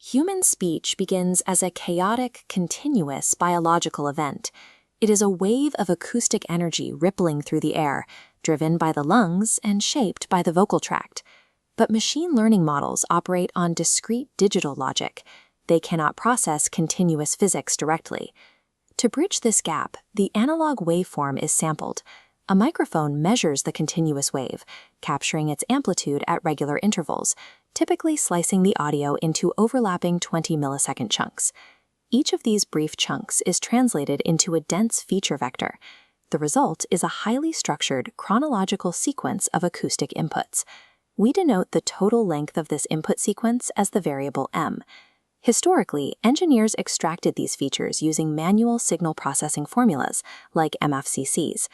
Human speech begins as a chaotic, continuous biological event. It is a wave of acoustic energy rippling through the air, driven by the lungs and shaped by the vocal tract. But machine learning models operate on discrete digital logic. They cannot process continuous physics directly. To bridge this gap, the analog waveform is sampled. A microphone measures the continuous wave, capturing its amplitude at regular intervals, typically slicing the audio into overlapping 20-millisecond chunks. Each of these brief chunks is translated into a dense feature vector. The result is a highly structured chronological sequence of acoustic inputs. We denote the total length of this input sequence as the variable m. Historically, engineers extracted these features using manual signal processing formulas, like MFCCs.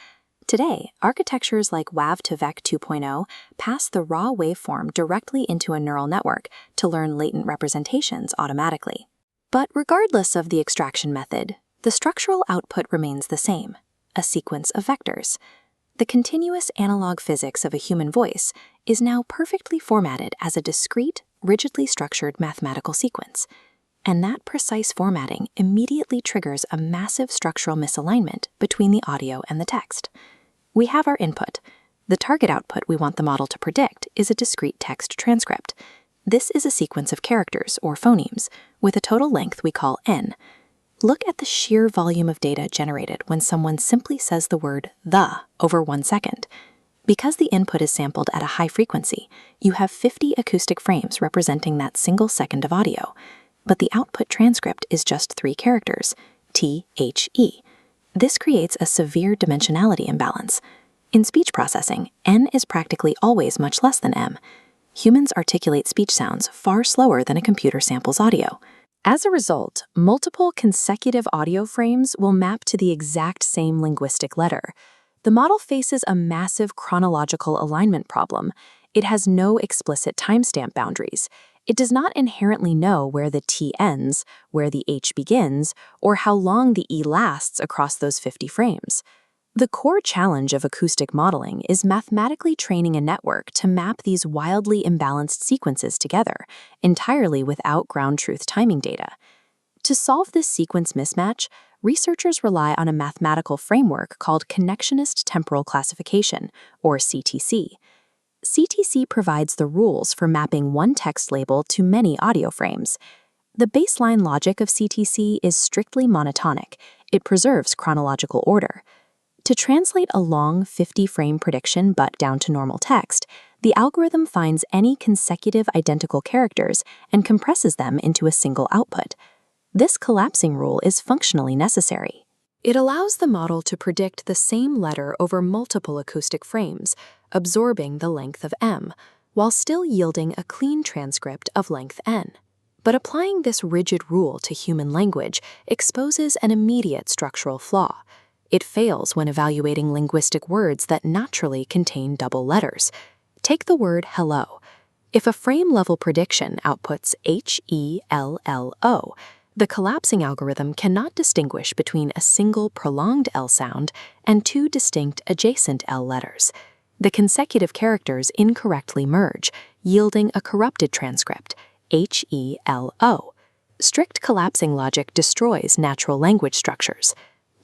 Today, architectures like WAV-to-VEC 2.0 pass the raw waveform directly into a neural network to learn latent representations automatically. But regardless of the extraction method, the structural output remains the same, a sequence of vectors. The continuous analog physics of a human voice is now perfectly formatted as a discrete, rigidly structured mathematical sequence. And that precise formatting immediately triggers a massive structural misalignment between the audio and the text. We have our input. The target output we want the model to predict is a discrete text transcript. This is a sequence of characters, or phonemes, with a total length we call n. Look at the sheer volume of data generated when someone simply says the word "the" over 1 second. Because the input is sampled at a high frequency, you have 50 acoustic frames representing that single second of audio. But the output transcript is just 3 characters, T, H, E. This creates a severe dimensionality imbalance. In speech processing, n is practically always much less than m. Humans articulate speech sounds far slower than a computer samples audio. As a result, multiple consecutive audio frames will map to the exact same linguistic letter. The model faces a massive chronological alignment problem. It has no explicit timestamp boundaries. It does not inherently know where the T ends, where the H begins, or how long the E lasts across those 50 frames. The core challenge of acoustic modeling is mathematically training a network to map these wildly imbalanced sequences together, entirely without ground truth timing data. To solve this sequence mismatch, researchers rely on a mathematical framework called connectionist temporal classification, or CTC. CTC provides the rules for mapping one text label to many audio frames. The baseline logic of CTC is strictly monotonic. It preserves chronological order. To translate a long 50-frame prediction but down to normal text, the algorithm finds any consecutive identical characters and compresses them into a single output. This collapsing rule is functionally necessary. It allows the model to predict the same letter over multiple acoustic frames, absorbing the length of m, while still yielding a clean transcript of length n. But applying this rigid rule to human language exposes an immediate structural flaw. It fails when evaluating linguistic words that naturally contain double letters. Take the word hello. If a frame-level prediction outputs H-E-L-L-O, the collapsing algorithm cannot distinguish between a single prolonged L sound and 2 distinct adjacent L letters. The consecutive characters incorrectly merge, yielding a corrupted transcript, H-E-L-O. Strict collapsing logic destroys natural language structures.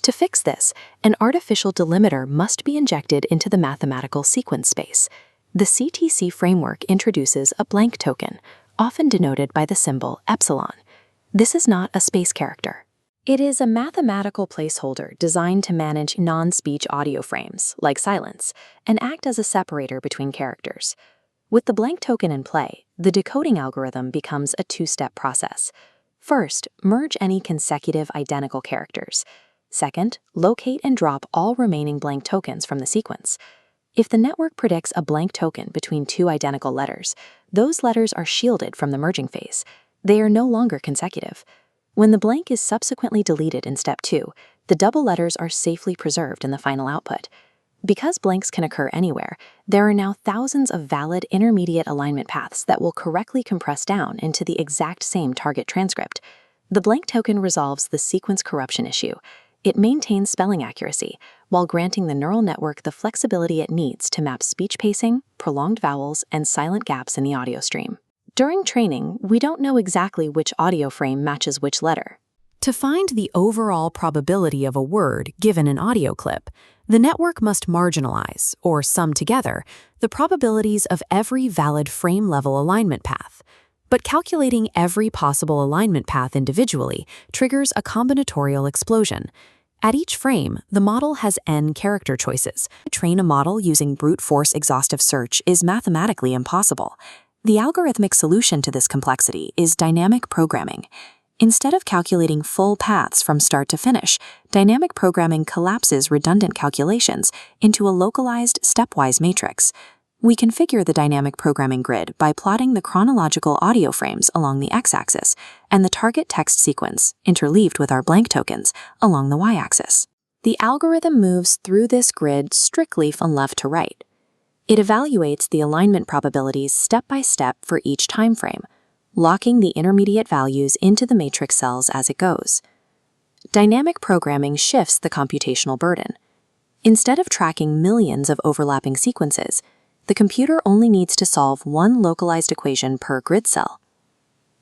To fix this, an artificial delimiter must be injected into the mathematical sequence space. The CTC framework introduces a blank token, often denoted by the symbol epsilon. This is not a space character. It is a mathematical placeholder designed to manage non-speech audio frames, like silence, and act as a separator between characters. With the blank token in play, the decoding algorithm becomes a 2-step process. First, merge any consecutive identical characters. Second, locate and drop all remaining blank tokens from the sequence. If the network predicts a blank token between 2 identical letters, those letters are shielded from the merging phase. They are no longer consecutive. When the blank is subsequently deleted in step 2, the double letters are safely preserved in the final output. Because blanks can occur anywhere, there are now thousands of valid intermediate alignment paths that will correctly compress down into the exact same target transcript. The blank token resolves the sequence corruption issue. It maintains spelling accuracy, while granting the neural network the flexibility it needs to map speech pacing, prolonged vowels, and silent gaps in the audio stream. During training, we don't know exactly which audio frame matches which letter. To find the overall probability of a word given an audio clip, the network must marginalize, or sum together, the probabilities of every valid frame-level alignment path. But calculating every possible alignment path individually triggers a combinatorial explosion. At each frame, the model has n character choices. To train a model using brute force exhaustive search is mathematically impossible. The algorithmic solution to this complexity is dynamic programming. Instead of calculating full paths from start to finish, dynamic programming collapses redundant calculations into a localized, stepwise matrix. We configure the dynamic programming grid by plotting the chronological audio frames along the x-axis and the target text sequence, interleaved with our blank tokens, along the y-axis. The algorithm moves through this grid strictly from left to right. It evaluates the alignment probabilities step by step for each time frame, locking the intermediate values into the matrix cells as it goes. Dynamic programming shifts the computational burden. Instead of tracking millions of overlapping sequences, the computer only needs to solve one localized equation per grid cell.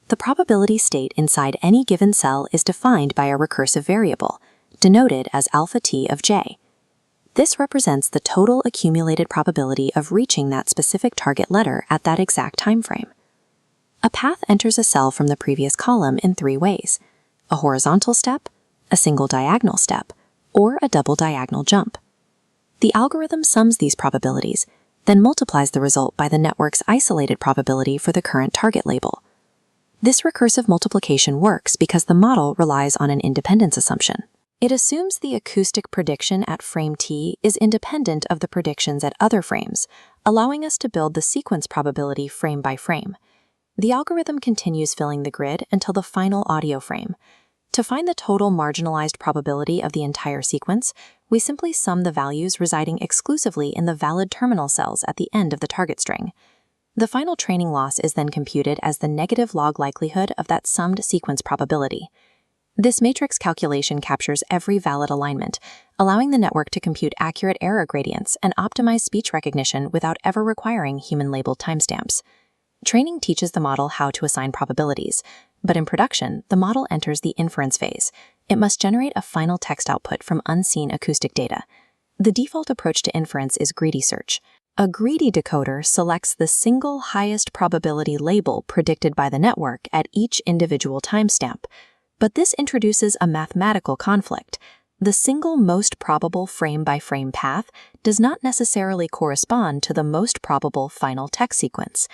The probability state inside any given cell is defined by a recursive variable, denoted as alpha t of j. This represents the total accumulated probability of reaching that specific target letter at that exact time frame. A path enters a cell from the previous column in three ways: a horizontal step, a single diagonal step, or a double diagonal jump. The algorithm sums these probabilities, then multiplies the result by the network's isolated probability for the current target label. This recursive multiplication works because the model relies on an independence assumption. It assumes the acoustic prediction at frame t is independent of the predictions at other frames, allowing us to build the sequence probability frame by frame. The algorithm continues filling the grid until the final audio frame. To find the total marginalized probability of the entire sequence, we simply sum the values residing exclusively in the valid terminal cells at the end of the target string. The final training loss is then computed as the negative log likelihood of that summed sequence probability. This matrix calculation captures every valid alignment, allowing the network to compute accurate error gradients and optimize speech recognition without ever requiring human-labeled timestamps. Training teaches the model how to assign probabilities, but in production, the model enters the inference phase. It must generate a final text output from unseen acoustic data. The default approach to inference is greedy search. A greedy decoder selects the single highest probability label predicted by the network at each individual timestamp. But this introduces a mathematical conflict. The single most probable frame-by-frame path does not necessarily correspond to the most probable final text sequence.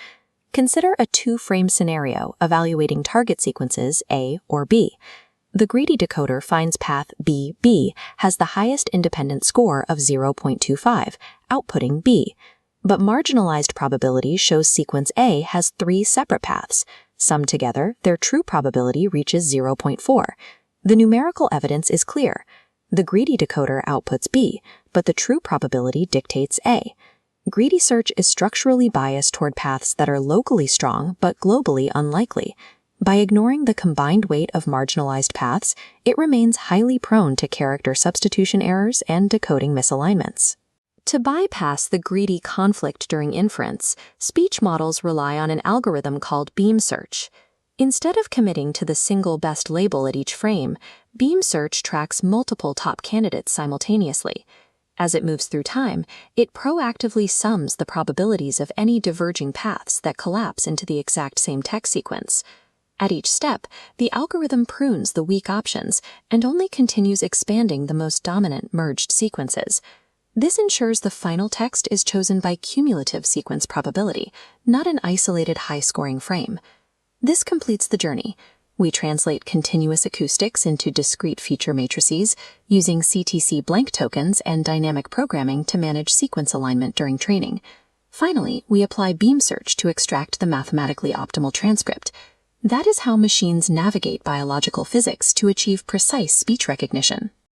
Consider a two-frame scenario evaluating target sequences A or B. The greedy decoder finds path BB has the highest independent score of 0.25, outputting B. But marginalized probability shows sequence A has three separate paths. Summed together, their true probability reaches 0.4. The numerical evidence is clear. The greedy decoder outputs B, but the true probability dictates A. Greedy search is structurally biased toward paths that are locally strong but globally unlikely. By ignoring the combined weight of marginalized paths, it remains highly prone to character substitution errors and decoding misalignments. To bypass the greedy conflict during inference, speech models rely on an algorithm called beam search. Instead of committing to the single best label at each frame, beam search tracks multiple top candidates simultaneously. As it moves through time, it proactively sums the probabilities of any diverging paths that collapse into the exact same text sequence. At each step, the algorithm prunes the weak options and only continues expanding the most dominant merged sequences. This ensures the final text is chosen by cumulative sequence probability, not an isolated high-scoring frame. This completes the journey. We translate continuous acoustics into discrete feature matrices using CTC blank tokens and dynamic programming to manage sequence alignment during training. Finally, we apply beam search to extract the mathematically optimal transcript. That is how machines navigate biological physics to achieve precise speech recognition.